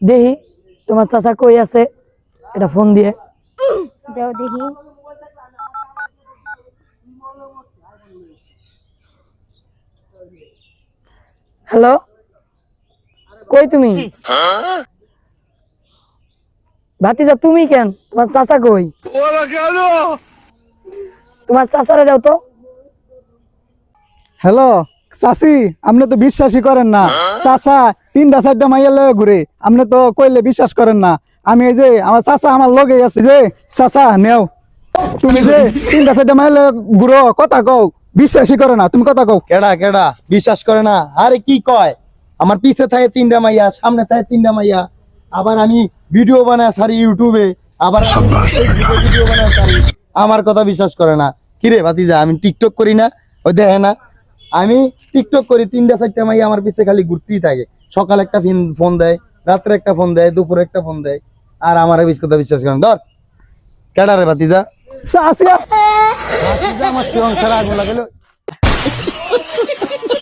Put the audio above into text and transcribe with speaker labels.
Speaker 1: দেখি তোমার চাচা কই আছে, এটা ফোন দিয়ে
Speaker 2: দাও দেখি।
Speaker 1: হ্যালো, কই তুমি? ভাতিজা তুমি কেন? তোমার চাচা কই? তোমার চাচারে দাও তো।
Speaker 3: হ্যালো চাচি, আপনি তো বিশ্বাসই করেন না। চাচা 3-4টা মাইয়া লয়ে ঘুরে, আপনি তো কইলে বিশ্বাস করেন না। আমি এই যে আমার চাচা আমার লগে আছে, যে চাচা নেও, তুমি যে 3-4টা মাইয়া লয়ে ঘুরো, কথা কও, বিশ্বাসই করে না। তুমি কথা কও।
Speaker 4: কেডা কেডা বিশ্বাস করে না? আরে কি কয়, আমার পিছে থাকে 3টা মাইয়া, সামনে থাকে 3টা মাইয়া, আবার আমি ভিডিও বানায় সারি ইউটিউবে, আবার ভিডিও বানায় সারি, আমার কথা বিশ্বাস করে না। কিরে ভাতিজা, আমি টিকটক করি না? ওই দেখে না আমি টিকটক করি, 3টা-4টা মাইয়া আমার পিছে খালি ঘুরতেই থাকে। সকালে একটা ফোন দেয়, রাত্রে একটা ফোন দেয়, দুপুরে একটা ফোন দেয়, আর আমার কথা বিশ্বাস করে না। ধর কেডা রে ভাতিজা?
Speaker 3: চাচি
Speaker 4: ভাতিজা আমার সংসারে আগুন লাগালো।